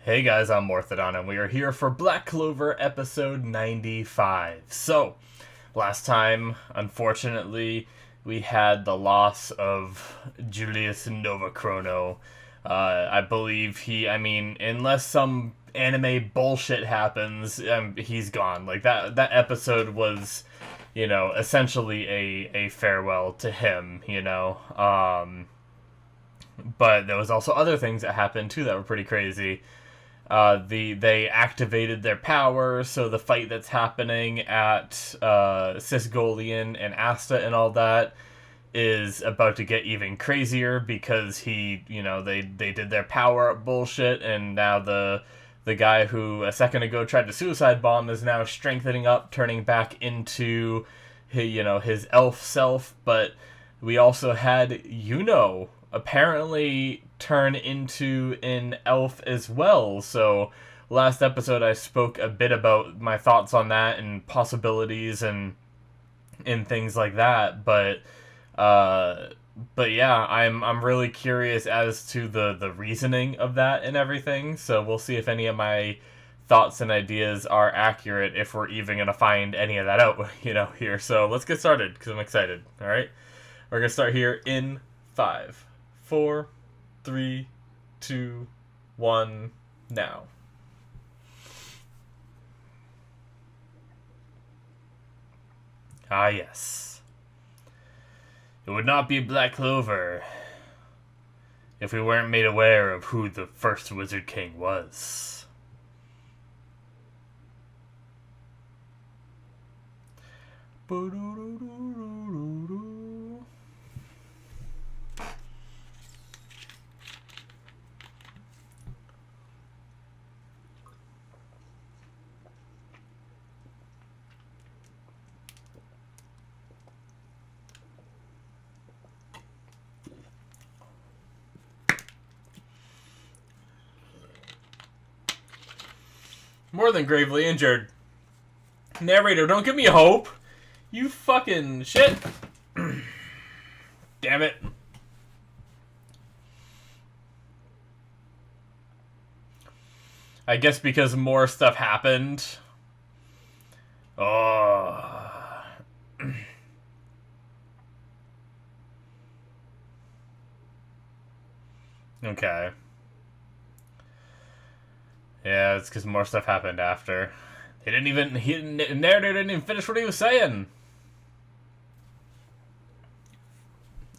Hey guys, I'm Morthadon, and we are here for Black Clover episode 95. So, last time, unfortunately, we had the loss of Julius Novachrono. I believe unless some anime bullshit happens, he's gone. Like, that episode was, essentially a farewell to him, But there was also other things that happened, too, that were pretty crazy. They activated their power, so the fight that's happening at Sisgolian and Asta and all that is about to get even crazier because they did their power up bullshit, and now the guy who a second ago tried to suicide bomb is now strengthening up, turning back into his elf self. But we also had apparently turn into an elf as well. So last episode I spoke a bit about my thoughts on that and possibilities and things like that. But yeah, I'm really curious as to the reasoning of that and everything. So we'll see if any of my thoughts and ideas are accurate, if we're even gonna find any of that out, here. So let's get started because I'm excited. All right, we're gonna start here in 5, 4, 3, 2, 1, now. Ah, yes. It would not be Black Clover if we weren't made aware of who the first Wizard King was. More than gravely injured. Narrator, don't give me hope. You fucking shit. Damn it. I guess because more stuff happened. Oh. Okay. Yeah, it's because more stuff happened after. Narrator didn't even finish what he was saying.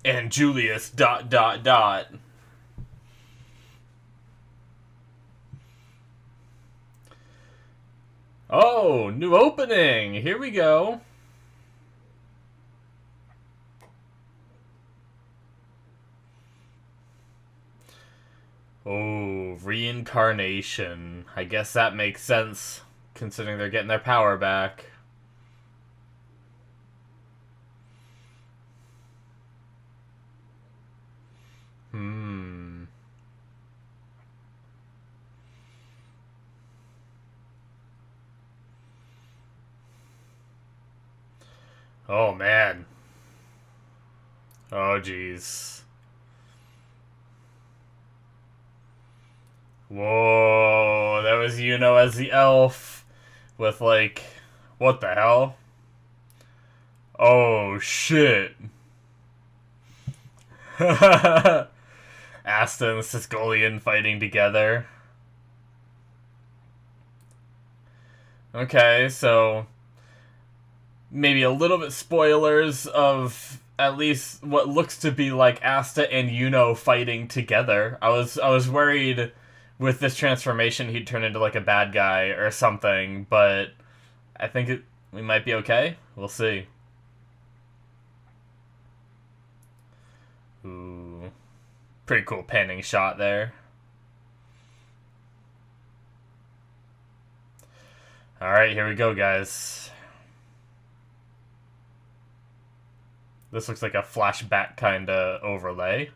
And Julius ... Oh, new opening. Here we go. Oh, reincarnation. I guess that makes sense, considering they're getting their power back. Oh, man. Oh, jeez. Whoa, that was as the elf with, like, what the hell? Oh, shit. Asta and Sisgolian fighting together. Okay, so maybe a little bit spoilers of at least what looks to be like Asta and fighting together. I was worried with this transformation he'd turn into like a bad guy or something, but I think we might be okay. We'll see. Ooh. Pretty cool panning shot there. Alright, here we go, guys. This looks like a flashback kind of overlay.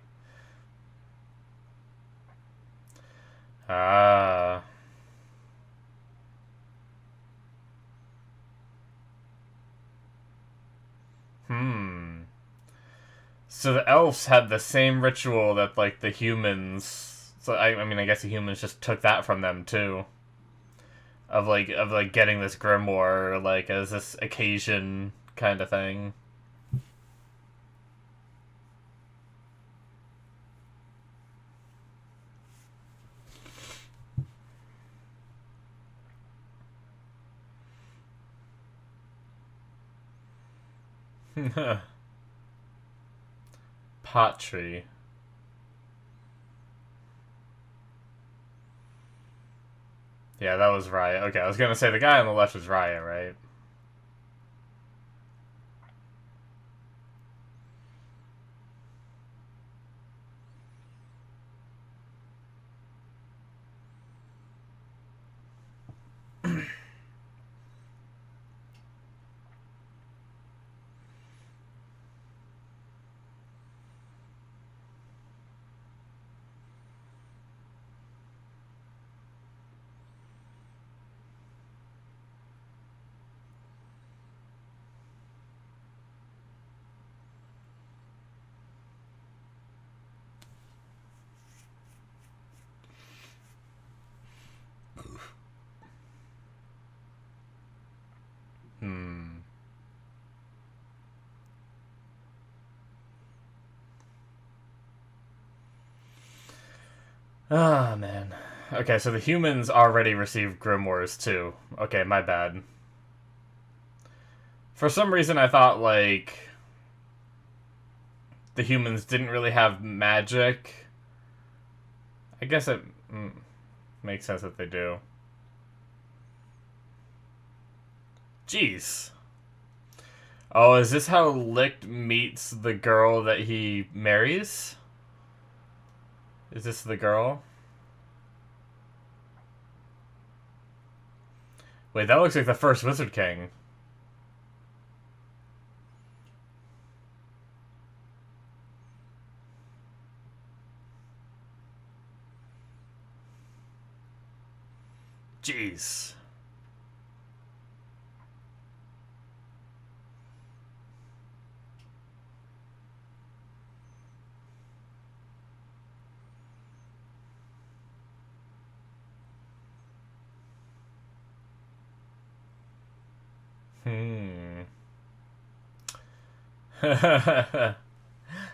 Ah. So the elves had the same ritual that, like, the humans... So I mean, I guess the humans just took that from them too. Of like getting this grimoire like as this occasion kind of thing. Patry. Yeah, that was Riot. Okay, I was gonna say the guy on the left was Riot, right? Hmm. Ah, man. Okay, so the humans already received grimoires too. Okay, my bad. For some reason, I thought, like, the humans didn't really have magic. I guess it makes sense that they do. Jeez. Oh, is this how Licht meets the girl that he marries? Is this the girl? Wait, that looks like the first Wizard King. Jeez.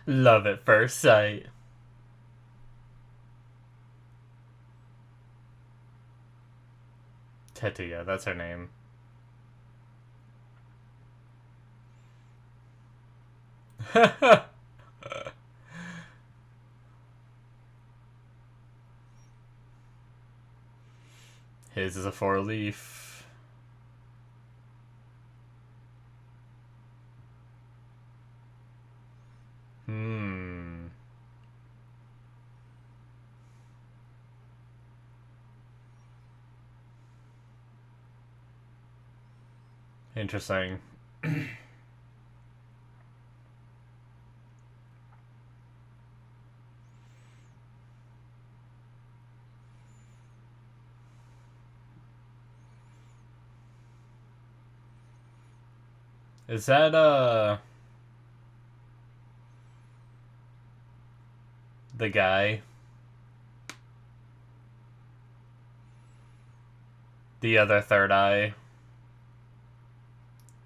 Love at first sight. Tetia, that's her name. His is a 4-leaf. Interesting. Is that, the guy? The other third eye?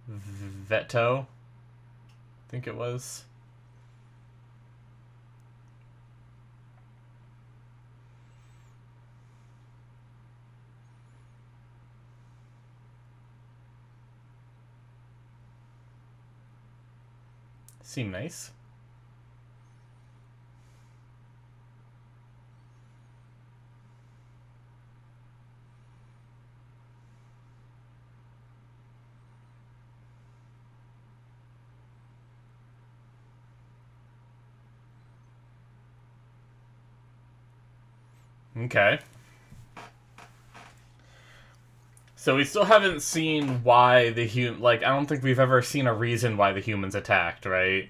Veto? I think it was. Seem nice. Okay. So we still haven't seen why the like, I don't think we've ever seen a reason why the humans attacked, right?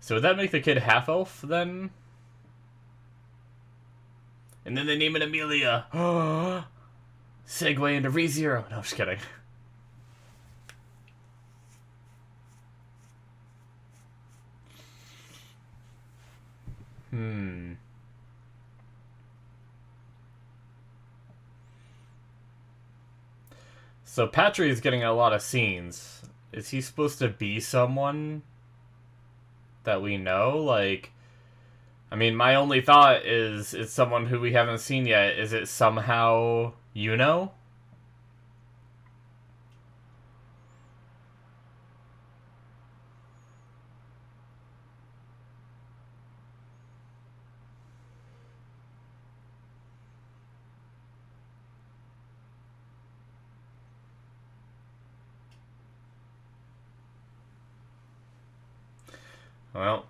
So would that make the kid half-elf, then? And then they name it Amelia. Segue into ReZero. No, I'm just kidding. Hmm. So Patry is getting a lot of scenes. Is he supposed to be someone that we know? Like, I mean, my only thought is it's someone who we haven't seen yet. Is it somehow you know? Well,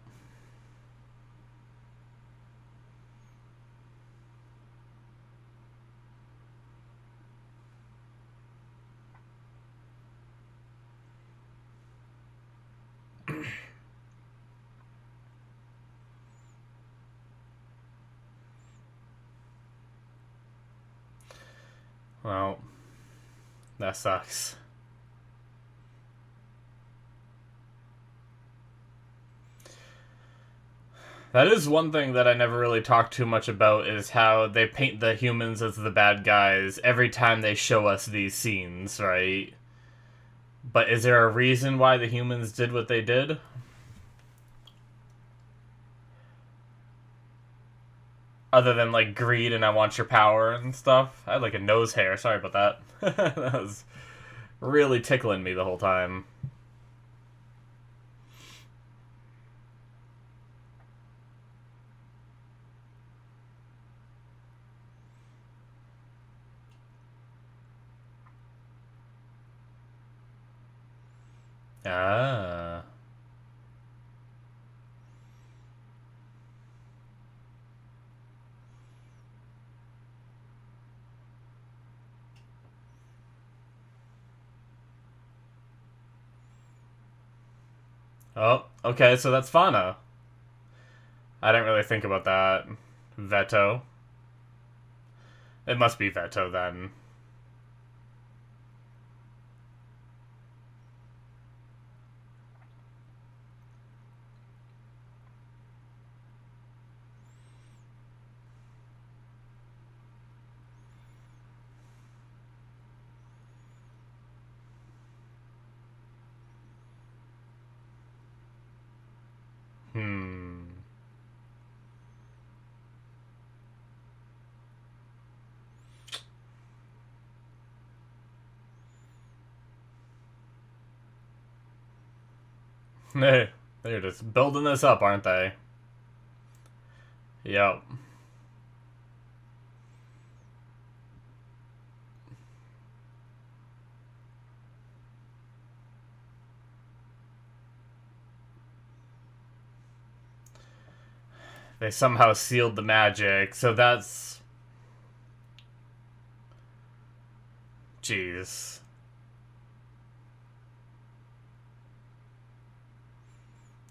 well, that sucks. That is one thing that I never really talked too much about is how they paint the humans as the bad guys every time they show us these scenes, right? But is there a reason why the humans did what they did? Other than, like, greed and I want your power and stuff? I had, like, a nose hair. Sorry about that. That was really tickling me the whole time. Ah. Oh, okay, so that's Fauna. I didn't really think about that. Veto. It must be Veto then. Hmm. They're just building this up, aren't they? Yep. They somehow sealed the magic, so that's... Jeez.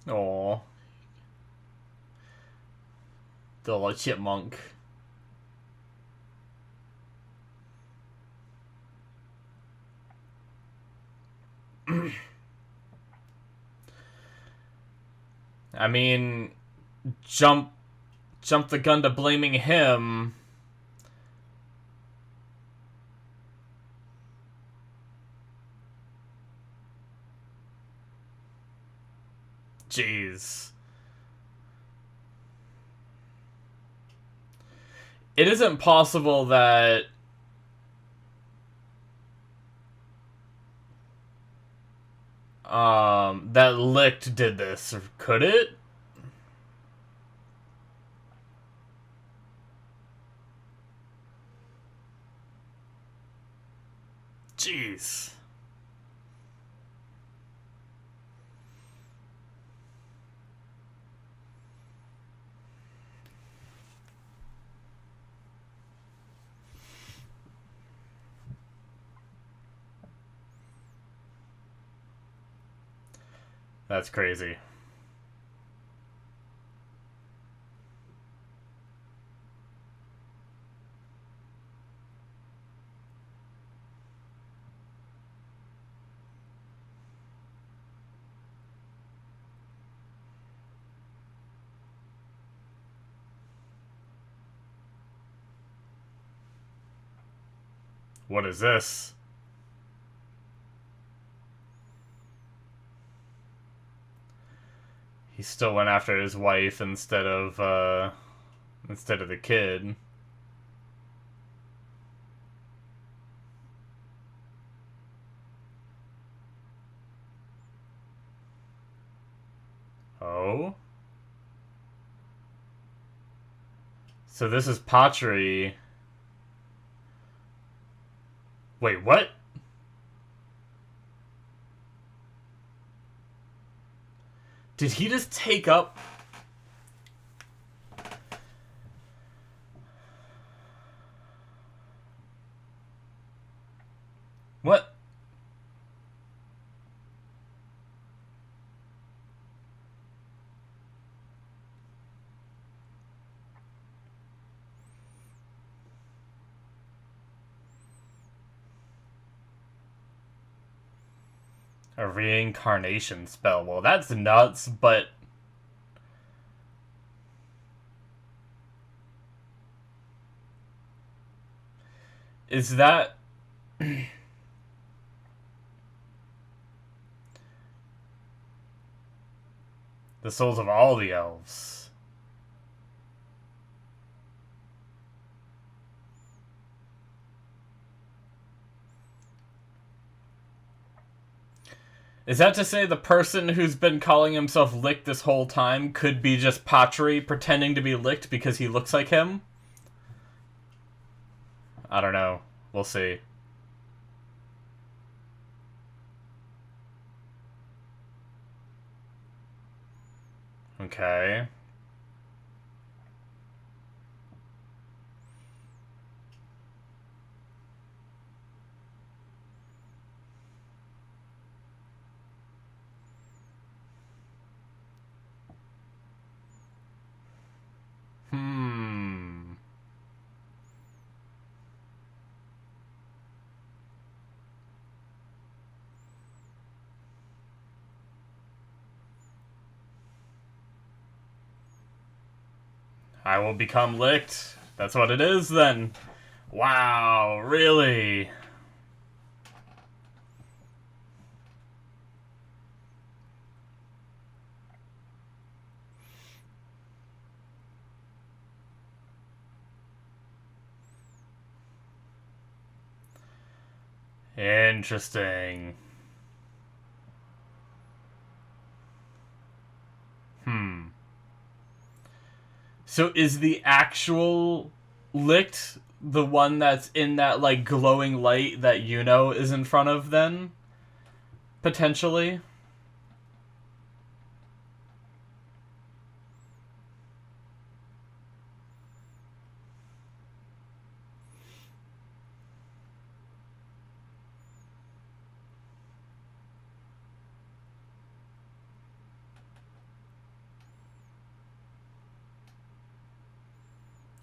Oh, the little chipmunk. I mean, jump the gun to blaming him. Jeez. It isn't possible that that Licht did this, could it? Jeez. That's crazy. What is this? He still went after his wife instead of the kid. Oh? So this is Patry. Wait, what? Did he just take up... What? A reincarnation spell. Well, that's nuts, but... Is that... the souls of all the elves? Is that to say the person who's been calling himself Lick this whole time could be just Patry pretending to be Licked because he looks like him? I don't know. We'll see. Okay. I will become Licked. That's what it is, then. Wow, really? Interesting. So is the actual Licked the one that's in that, like, glowing light that Yuno is in front of, then? Potentially?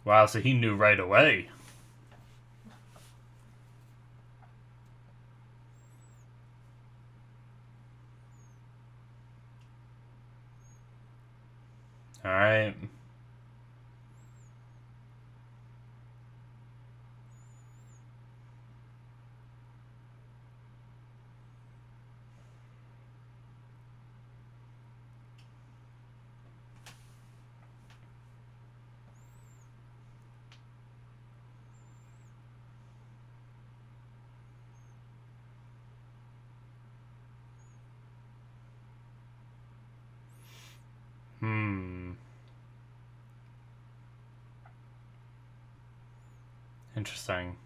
Wow, so he knew right away. Alright. Interesting.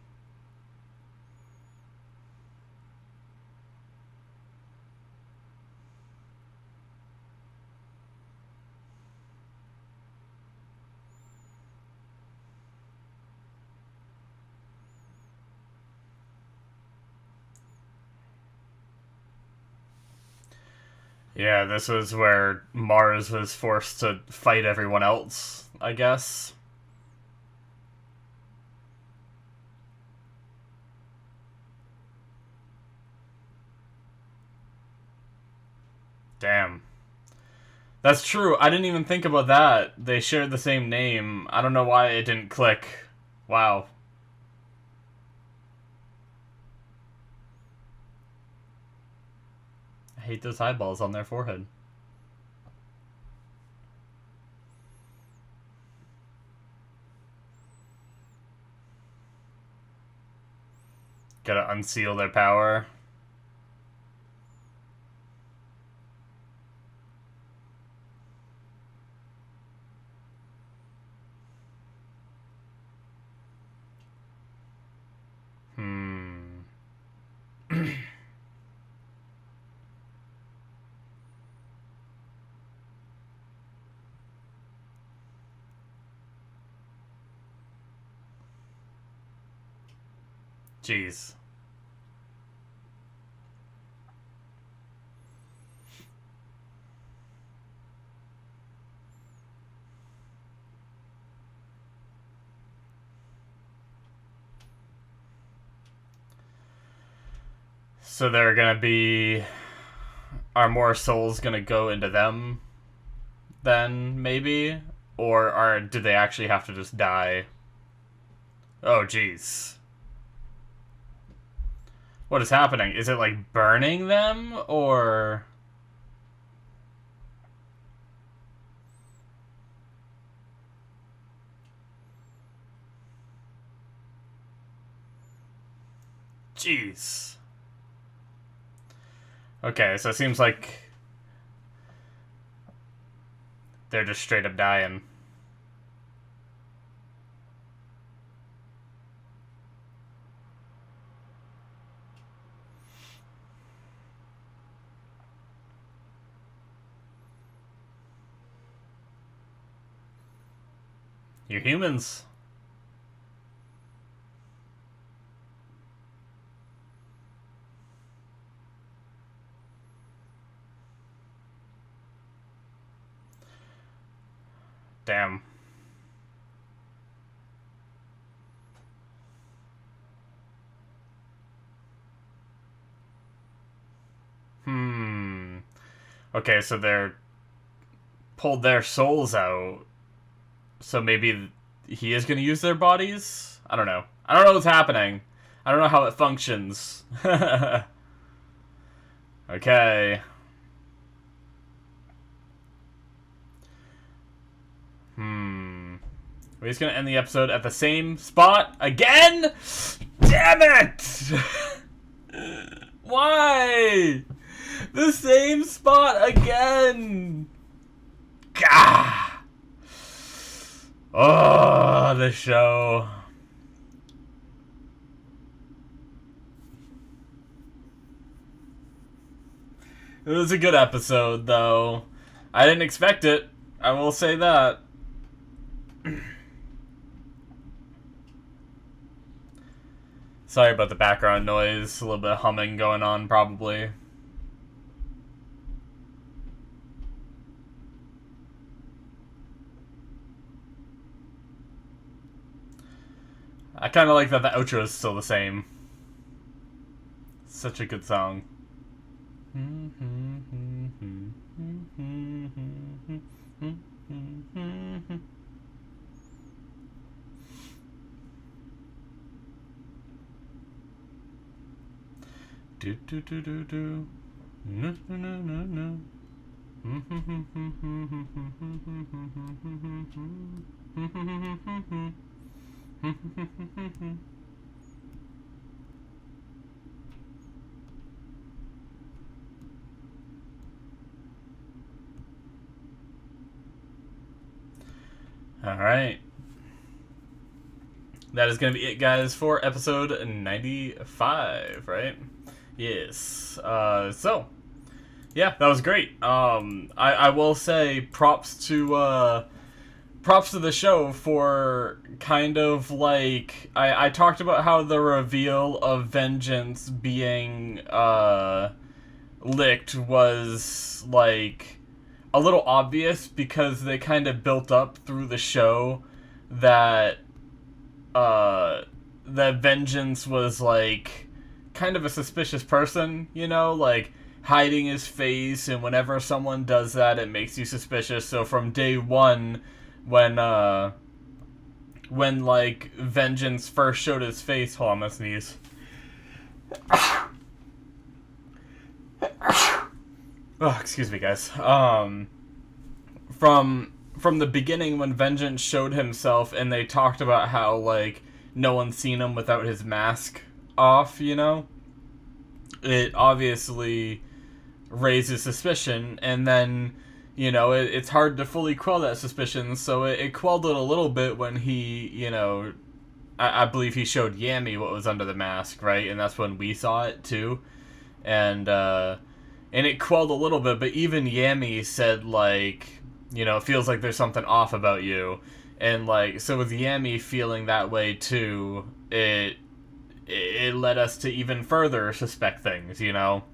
Yeah, this was where Mars was forced to fight everyone else, I guess. Damn. That's true. I didn't even think about that. They shared the same name. I don't know why it didn't click. Wow. hate those eyeballs on their forehead. Gotta unseal their power. Jeez. So they're gonna be... Are more souls gonna go into them then, maybe? Or do they actually have to just die? Oh, jeez. What is happening? Is it like burning them, or... Jeez. Okay, so it seems like they're just straight up dying. You're humans. Damn. Okay, so they're pulled their souls out. So maybe he is going to use their bodies? I don't know. I don't know what's happening. I don't know how it functions. Okay. We're just going to end the episode at the same spot again? Damn it! Why? The same spot again! Gah! Oh, the show. It was a good episode, though. I didn't expect it. I will say that. Sorry about the background noise. A little bit of humming going on, probably. I kind of like that the outro is still the same. Such a good song. Do do do do do. No no no no no. Alright. That is going to be it, guys, for episode 95, right? Yes. So, yeah, that was great. I will say props to the show for kind of like... I talked about how the reveal of Vengeance being licked was, like, a little obvious because they kind of built up through the show that Vengeance was, like, kind of a suspicious person, you know, like hiding his face, and whenever someone does that, it makes you suspicious. So from day one, when like Vengeance first showed his face, hold on, I'm gonna sneeze. Oh, excuse me, guys. From the beginning when Vengeance showed himself and they talked about how like no one's seen him without his mask off, you know, it obviously raises suspicion, and then you know it's hard to fully quell that suspicion. So it quelled it a little bit when he, you know, I believe he showed Yami what was under the mask, right? And that's when we saw it too, and it quelled a little bit. But even Yami said like, you know, it feels like there's something off about you, and like so with Yami feeling that way too, it led us to even further suspect things, you know.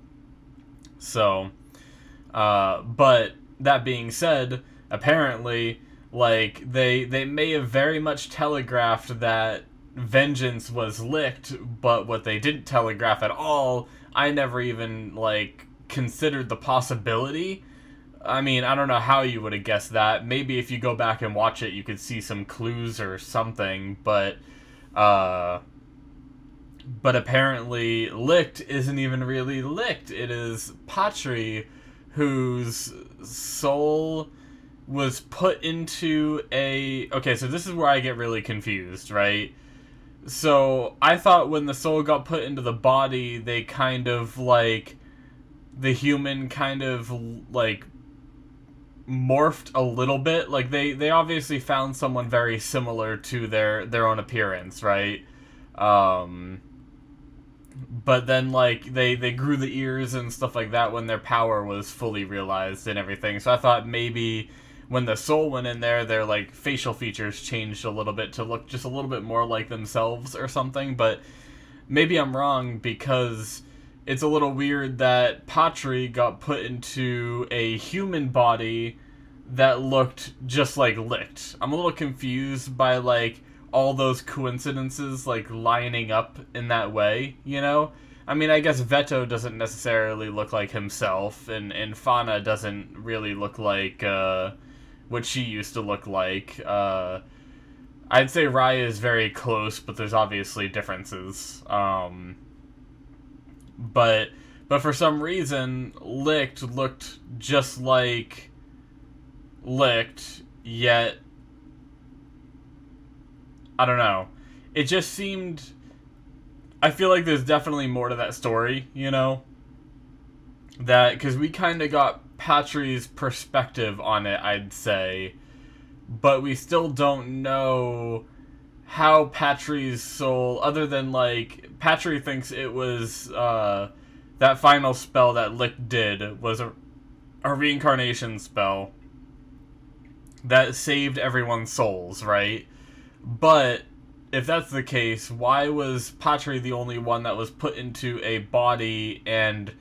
So, but that being said, apparently, like they may have very much telegraphed that Vengeance was licked, but what they didn't telegraph at all, I never even like considered the possibility. I mean, I don't know how you would have guessed that. Maybe if you go back and watch it, you could see some clues or something, uh, but apparently licked isn't even really licked. It is Patry whose soul was put into a... Okay, so this is where I get really confused, right? So I thought when the soul got put into the body, they kind of like... The human kind of like morphed a little bit. Like they obviously found someone very similar to their own appearance, right? But then like they grew the ears and stuff like that when their power was fully realized and everything. So I thought maybe when the soul went in there, their like facial features changed a little bit to look just a little bit more like themselves or something. But maybe I'm wrong, because it's a little weird that Patry got put into a human body that looked just like licked. I'm a little confused by like all those coincidences like lining up in that way, you know? I mean, I guess Veto doesn't necessarily look like himself, and Fauna doesn't really look like what she used to look like. I'd say Raya is very close, but there's obviously differences. But for some reason, Licked looked just like Licked, yet I don't know. It just seemed... I feel like there's definitely more to that story, you know? That, because we kind of got Patry's perspective on it, I'd say. But we still don't know how Patry's soul, other than, like, Patry thinks it was, that final spell that Lick did was a reincarnation spell that saved everyone's souls, right? But if that's the case, why was Patry the only one that was put into a body and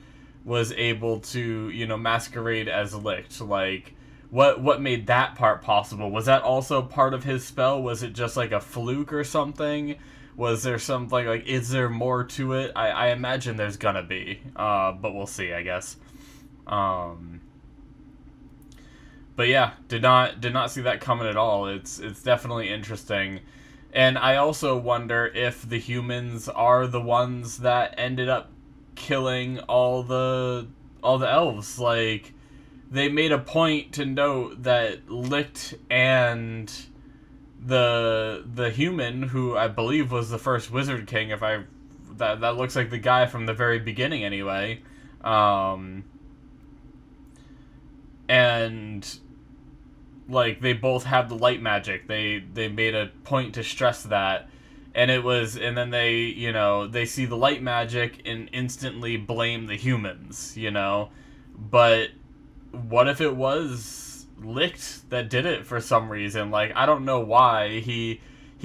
was able to, you know, masquerade as Licked? Like, what made that part possible? Was that also part of his spell? Was it just like a fluke or something? Was there something like, is there more to it? I imagine there's gonna be, but we'll see, I guess. But yeah, did not see that coming at all. It's definitely interesting. And I also wonder if the humans are the ones that ended up killing all the elves. Like, they made a point to note that Licht and the human, who I believe was the first Wizard King, if I that looks like the guy from the very beginning anyway. And like they both have the light magic. They made a point to stress that. And it was, and then they, you know, they see the light magic and instantly blame the humans, you know? But what if it was Licht that did it for some reason? Like, I don't know why. He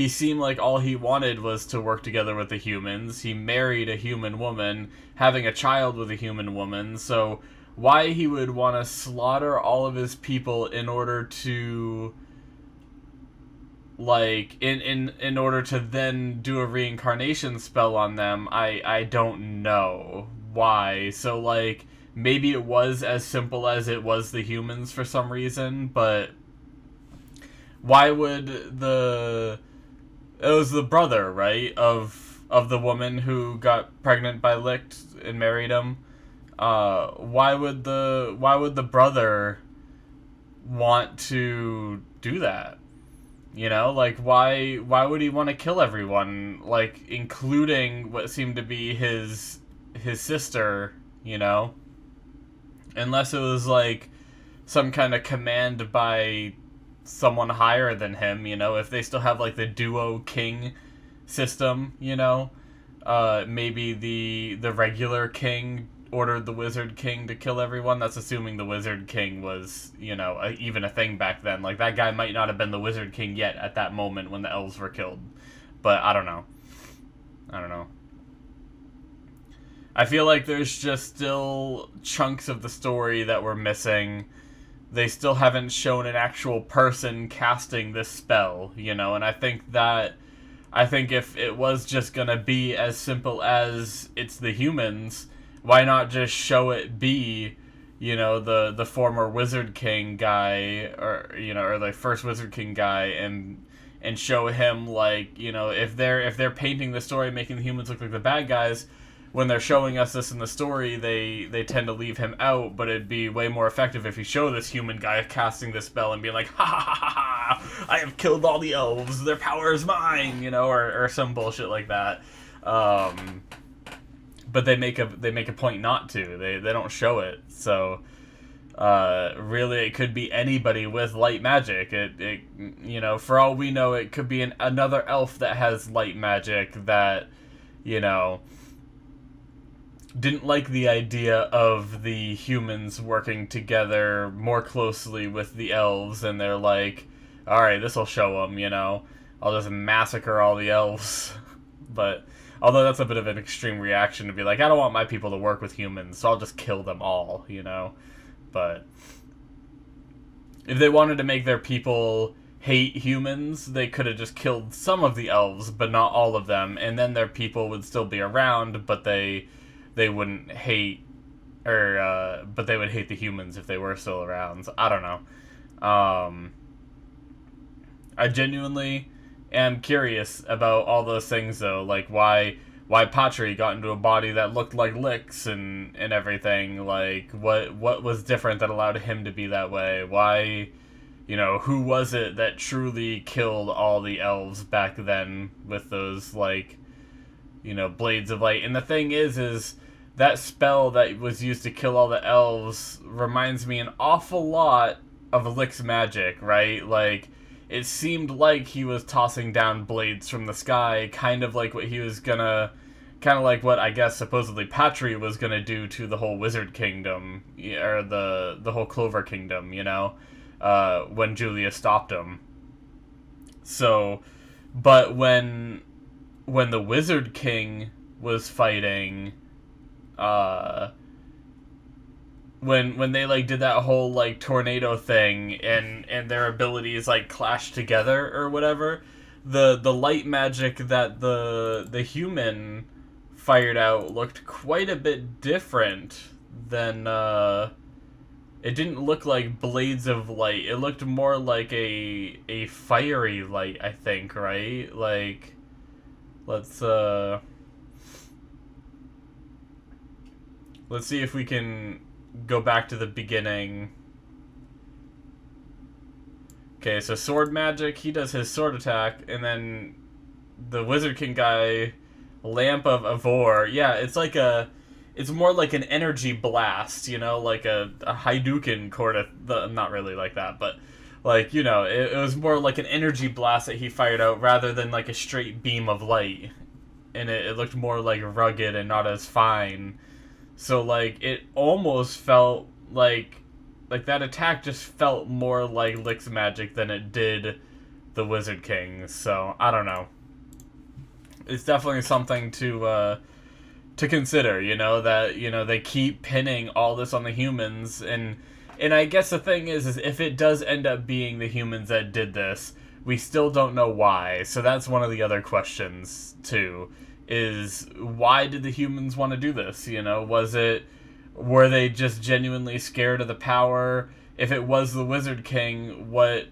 seemed like all he wanted was to work together with the humans. He married a human woman, having a child with a human woman, so why he would want to slaughter all of his people in order to, like, in order to then do a reincarnation spell on them, I don't know why. So, like, maybe it was as simple as it was the humans for some reason, but why would it was the brother, right, of the woman who got pregnant by Licht and married him. Why would the brother want to do that? You know, like, why would he want to kill everyone, like, including what seemed to be his sister, you know? Unless it was, like, some kind of command by someone higher than him, you know? If they still have, like, the duo king system, you know? Maybe the regular king ordered the Wizard King to kill everyone. That's assuming the Wizard King was, you know, even a thing back then. Like, that guy might not have been the Wizard King yet at that moment when the elves were killed. But I don't know. I feel like there's just still chunks of the story that we're missing. They still haven't shown an actual person casting this spell, you know, and I think if it was just gonna be as simple as it's the humans, why not just show it be, you know, the former Wizard King guy, or, you know, or the first Wizard King guy, and show him, like, you know, if they're painting the story, making the humans look like the bad guys, when they're showing us this in the story, they tend to leave him out, but it'd be way more effective if you show this human guy casting this spell and being like, ha ha ha ha ha, I have killed all the elves, their power is mine, you know, or some bullshit like that. But they make a point not to. They don't show it. So really, it could be anybody with light magic. It you know, for all we know, it could be another elf that has light magic that, you know, didn't like the idea of the humans working together more closely with the elves, and they're like, alright, this'll show them, you know, I'll just massacre all the elves. But, although that's a bit of an extreme reaction to be like, I don't want my people to work with humans, so I'll just kill them all, you know. But if they wanted to make their people hate humans, they could have just killed some of the elves, but not all of them, and then their people would still be around, but they wouldn't hate, or but they would hate the humans if they were still around. So, I don't know. I genuinely am curious about all those things, though, like why Patry got into a body that looked like Licks and everything. Like, what was different that allowed him to be that way? Why, you know, who was it that truly killed all the elves back then with those, like, you know, blades of light? And the thing is that spell that was used to kill all the elves reminds me an awful lot of Lick's magic, right? Like, it seemed like he was tossing down blades from the sky, kind of like what he was gonna, kind of like what I guess supposedly Patry was gonna do to the whole Wizard Kingdom, or the whole Clover Kingdom, you know, when Julia stopped him. So, but when the Wizard King was fighting, when they, like, did that whole, like, tornado thing and their abilities, like, clashed together or whatever, the light magic that the human fired out looked quite a bit different than, it didn't look like blades of light. It looked more like a fiery light, I think, right? Like, let's see if we can go back to the beginning. Okay, so sword magic, he does his sword attack, and then the Wizard King guy, Lamp of Avor, yeah, it's more like an energy blast, you know, like a Hadouken not really like that, but, like, you know, it was more like an energy blast that he fired out rather than, like, a straight beam of light, and it looked more, like, rugged and not as fine. So, like, it almost felt like that attack just felt more like Lick's magic than it did the Wizard King. So, I don't know. It's definitely something to consider, you know, that, you know, they keep pinning all this on the humans, and I guess the thing is if it does end up being the humans that did this, we still don't know why. So that's one of the other questions, too. Is why did the humans want to do this? You know, were they just genuinely scared of the power? If it was the Wizard King, what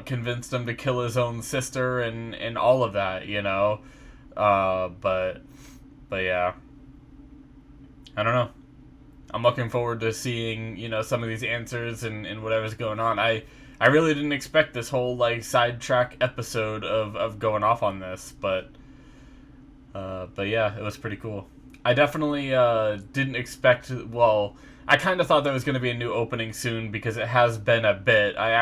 convinced him to kill his own sister and all of that, you know? But yeah, I don't know. I'm looking forward to seeing, you know, some of these answers and whatever's going on. I really didn't expect this whole, like, sidetrack episode of going off on this, but yeah, it was pretty cool. I definitely didn't expect, well, I kind of thought there was going to be a new opening soon because it has been a bit. I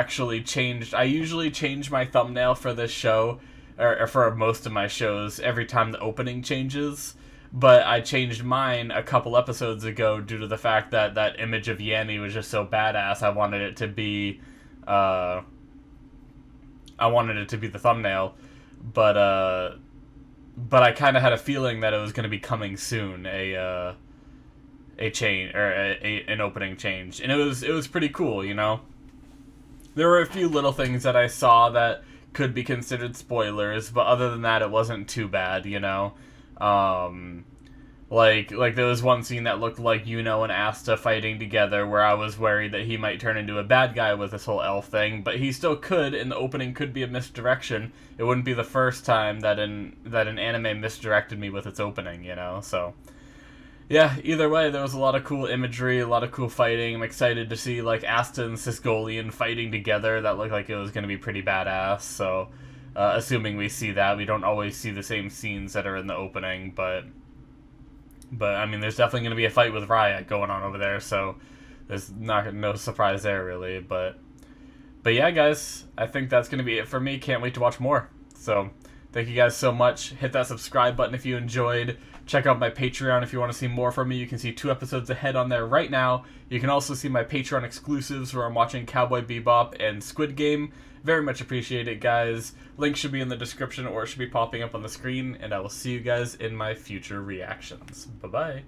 usually change my thumbnail for this show, or for most of my shows, every time the opening changes. But I changed mine a couple episodes ago due to the fact that that image of Yanni was just so badass. I wanted it to be the thumbnail, but I kind of had a feeling that it was going to be coming soon, a change, or an opening change, and it was pretty cool, you know. There were a few little things that I saw that could be considered spoilers, but other than that, it wasn't too bad, you know. Like there was one scene that looked like Yuno and Asta fighting together, where I was worried that he might turn into a bad guy with this whole elf thing, but he still could, and the opening could be a misdirection. It wouldn't be the first time that an anime misdirected me with its opening, you know. So yeah, either way, there was a lot of cool imagery, a lot of cool fighting. I'm excited to see, like, Asta and Sisgolian fighting together. That looked like it was going to be pretty badass, so assuming we see that. We don't always see the same scenes that are in the opening, but I mean, there's definitely going to be a fight with Riot going on over there, so there's no surprise there, really. But yeah, guys, I think that's going to be it for me. Can't wait to watch more. So thank you guys so much. Hit that subscribe button if you enjoyed. Check out my Patreon if you want to see more from me. You can see 2 episodes ahead on there right now. You can also see my Patreon exclusives where I'm watching Cowboy Bebop and Squid Game. Very much appreciate it, guys. Link should be in the description or it should be popping up on the screen, and I will see you guys in my future reactions. Bye-bye.